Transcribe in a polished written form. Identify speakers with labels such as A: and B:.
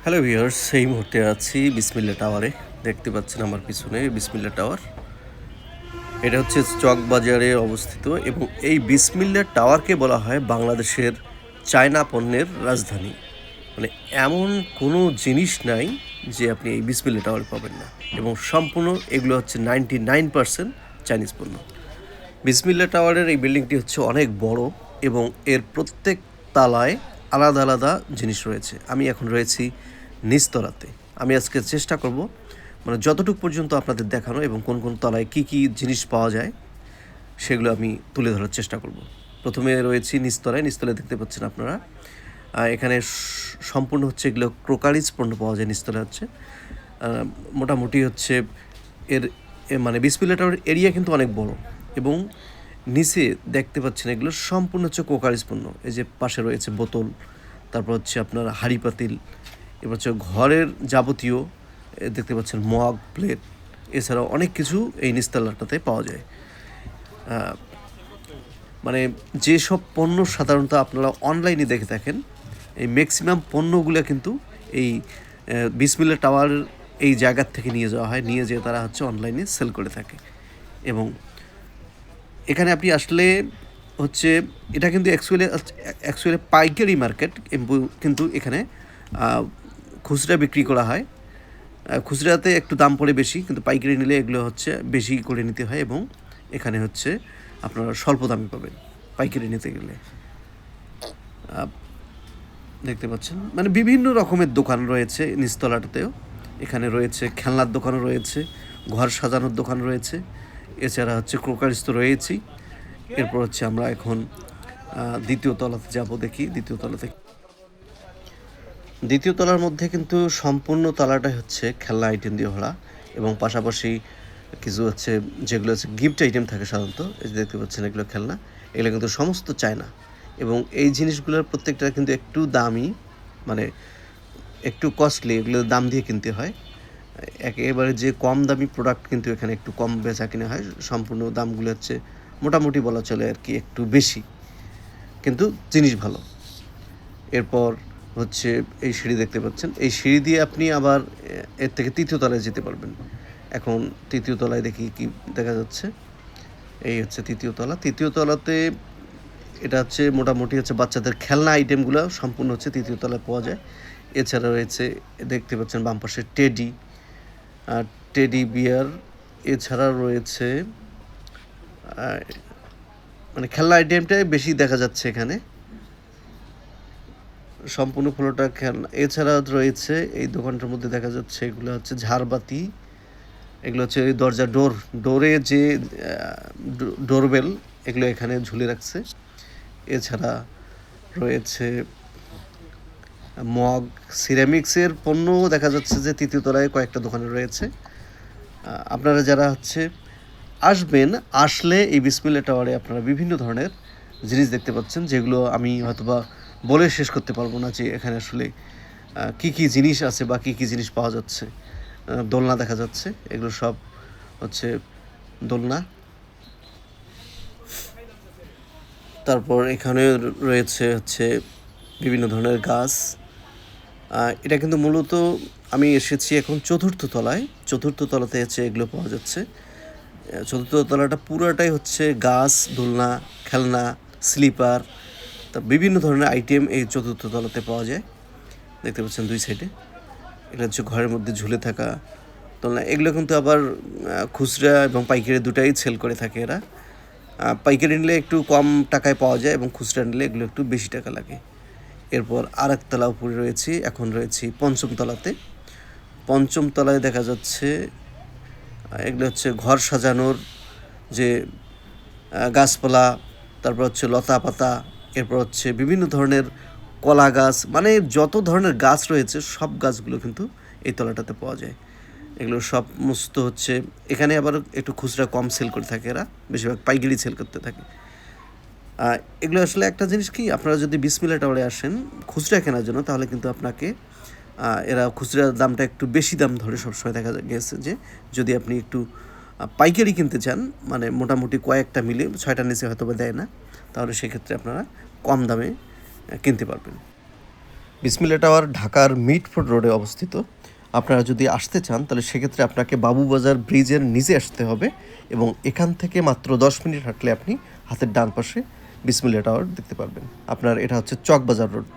A: Hello viewers, এই মুহূর্তে আছি বিসমিল্লা টাওয়ারে। দেখতে পাচ্ছেন আমার পিছনে বিসমিল্লা টাওয়ার। এটা হচ্ছে চক বাজারে অবস্থিত এবং এই বিসমিল্লা টাওয়ারকে বলা হয় বাংলাদেশের চায়না পণ্যের রাজধানী। মানে এমন কোনো জিনিস নাই যে আপনি এই বিসমিল্লা টাওয়ারে পাবেন না, এবং সম্পূর্ণ এগুলো হচ্ছে 99% চাইনিজ পণ্য। বিসমিল্লা টাওয়ারের এই বিল্ডিংটি হচ্ছে অনেক বড় এবং এর প্রত্যেক তালায় আলাদা আলাদা জিনিস রয়েছে। আমি এখন রয়েছি নিচতলাতে। আমি আজকে চেষ্টা করব মানে যতটুকু পর্যন্ত আপনাদের দেখানো এবং কোন কোন তলায় কী কী জিনিস পাওয়া যায় সেগুলো আমি তুলে ধরার চেষ্টা করব। প্রথমে রয়েছি নিচতলায়। নিচতলায় দেখতে পাচ্ছেন আপনারা, এখানে সম্পূর্ণ হচ্ছে এগুলো ক্রোকারিজ পণ্য পাওয়া যায়। নিচতলায় হচ্ছে মোটামুটি হচ্ছে এর মানে বিসমিল্লা টাওয়ারের এরিয়া কিন্তু অনেক বড়, এবং নিচে দেখতে পাচ্ছেন এগুলো সম্পূর্ণ হচ্ছে কোকারিজ পণ্য। এই যে পাশে রয়েছে বোতল, তারপর হচ্ছে আপনার হাঁড়ি পাতিল, এবার হচ্ছে ঘরের যাবতীয় দেখতে পাচ্ছেন মগ, প্লেট, এছাড়াও অনেক কিছু এই নিচতলাটাতে পাওয়া যায়। মানে যেসব পণ্য সাধারণত আপনারা অনলাইনে দেখে থাকেন, এই ম্যাক্সিমাম পণ্যগুলো কিন্তু এই বিসমিল্লা টাওয়ার এই জায়গার থেকে নিয়ে যাওয়া হয়, নিয়ে যেয়ে তারা হচ্ছে অনলাইনে সেল করে থাকে। এবং এখানে আপনি আসলে হচ্ছে এটা কিন্তু অ্যাকচুয়ালি পাইকারি মার্কেট, কিন্তু এখানে খুচরা বিক্রি করা হয়। খুচরাতে একটু দাম পড়ে বেশি, কিন্তু পাইকারি নিলে এগুলো হচ্ছে বেশি করে নিতে হয়, এবং এখানে হচ্ছে আপনারা স্বল্প দামে পাবেন পাইকারি নিতে গেলে। দেখতে পাচ্ছেন মানে বিভিন্ন রকমের দোকান রয়েছে নিচতলাটাতেও। এখানে রয়েছে খেলনার দোকানও রয়েছে, ঘর সাজানোর দোকান রয়েছে, এছাড়া হচ্ছে ক্রোকারিজ তো রয়েছেই। এরপর হচ্ছে আমরা এখন দ্বিতীয় তলাতে যাব, দেখি দ্বিতীয় তলার মধ্যে কিন্তু সম্পূর্ণ তলাটাই হচ্ছে খেলনা আইটেম দিয়ে ভরা, এবং পাশাপাশি কিছু হচ্ছে যেগুলো হচ্ছে গিফট আইটেম থাকে সাধারণত। এই যে দেখতে পাচ্ছেন এগুলো খেলনা, এগুলো কিন্তু সমস্ত চায়না, এবং এই জিনিসগুলোর প্রত্যেকটা কিন্তু একটু দামি, মানে একটু কস্টলি, এগুলো দাম দিয়ে কিনতে হয়। একেবারে যে কম দামি প্রোডাক্ট কিন্তু এখানে একটু কম বেচা কিনা হয়, সম্পূর্ণ দামগুলো হচ্ছে মোটামুটি বলা চলে আর কি একটু বেশি, কিন্তু জিনিস ভালো। এরপর হচ্ছে এই সিঁড়ি দেখতে পাচ্ছেন, এই সিঁড়ি দিয়ে আপনি আবার এর থেকে তৃতীয় তলায় যেতে পারবেন। এখন তৃতীয় তলায় দেখি কি দেখা যাচ্ছে। এই হচ্ছে তৃতীয় তলা। তৃতীয় তলাতে এটা হচ্ছে মোটামুটি হচ্ছে বাচ্চাদের খেলনা আইটেমগুলো সম্পূর্ণ হচ্ছে তৃতীয় তলায় পাওয়া যায়। এছাড়া রয়েছে দেখতে পাচ্ছেন বাম পাশে টেডি বিয়ার, এছাড়া রয়েছে মানে খেলনা আইটেমটাই বেশি দেখা যাচ্ছে এখানে, সম্পূর্ণ ফ্লোরটা খেলনা। এছাড়া রয়েছে এই দোকানটার মধ্যে দেখা যাচ্ছে এগুলো হচ্ছে ঝাড়বাতি, এগুলো হচ্ছে ওই ডোরে যে ডোরবেল, এগুলো এখানে ঝুলে রাখছে। এছাড়া রয়েছে মগ, সিরামিক্সের পণ্যও দেখা যাচ্ছে যে তৃতীয় তলায় কয়েকটা দোকানে রয়েছে। আপনারা যারা হচ্ছে আসলে এই বিসমিল্লা টাওয়ারে আপনারা বিভিন্ন ধরনের জিনিস দেখতে পাচ্ছেন, যেগুলো আমি হয়তোবা বলে শেষ করতে পারবো না যে এখানে আসলে কী কী জিনিস আছে বা কী কী জিনিস পাওয়া যাচ্ছে। দোলনা দেখা যাচ্ছে, এগুলো সব হচ্ছে দোলনা। তারপর এখানে রয়েছে হচ্ছে বিভিন্ন ধরনের গাছ। এটা কিন্তু মূলত আমি এসেছি এখন চতুর্থ তলাতে হচ্ছে এগুলো পাওয়া যাচ্ছে। চতুর্থ তলাটা পুরোটাই হচ্ছে গাছ, দোলনা, খেলনা, স্লিপার, তা বিভিন্ন ধরনের আইটেম এই চতুর্থ তলাতে পাওয়া যায়। দেখতে পাচ্ছেন দুই সাইডে এটা হচ্ছে ঘরের মধ্যে ঝুলে থাকা দোলনা। এগুলো কিন্তু আবার খুচরা এবং পাইকারি দুটাই সেল করে থাকে এরা। পাইকারি নিলে একটু কম টাকায় পাওয়া যায়, এবং খুচরা নিলে এগুলো একটু বেশি টাকা লাগে। এরপর আর একতলা উপরে রয়েছি, এখন রয়েছি পঞ্চম তলাতে। পঞ্চম তলায় দেখা যাচ্ছে এগুলো হচ্ছে ঘর সাজানোর যে গাছপালা, তারপর হচ্ছে লতা পাতা, এরপর হচ্ছে বিভিন্ন ধরনের কলা গাছ, মানে যত ধরনের গাছ রয়েছে সব গাছগুলো কিন্তু এই তলাটাতে পাওয়া যায়। এগুলো সমস্ত হচ্ছে এখানে আবার একটু খুচরা কম সেল করে থাকে এরা, বেশিরভাগ পাইকারি সেল করতে থাকে। এগুলো আসলে একটা জিনিস কি, আপনারা যদি বিসমিল্লা টাওয়ারে আসেন খুচরা কেনার জন্য, তাহলে কিন্তু আপনাকে এরা খুচরা দামটা একটু বেশি দাম ধরে সবসময় দেখা গেছে যে যদি আপনি একটু পাইকারি কিনতে চান, মানে মোটামুটি কয়েকটা মিলে 6টার নিচে হয়তো বা দেয় না, তাহলে সেক্ষেত্রে আপনারা কম দামে কিনতে পারবেন। বিসমিল্লা টাওয়ার ঢাকার মিটফোর্ড রোডে অবস্থিত। আপনারা যদি আসতে চান তাহলে সেক্ষেত্রে আপনাকে বাবুবাজার ব্রিজের নিচে আসতে হবে এবং এখান থেকে মাত্র 10 মিনিট হাঁটলে আপনি হাতের ডান পাশে বিসমিল্লা টাওয়ার দেখতে পারবেন। আপনার এটা হচ্ছে চকবাজার রোড।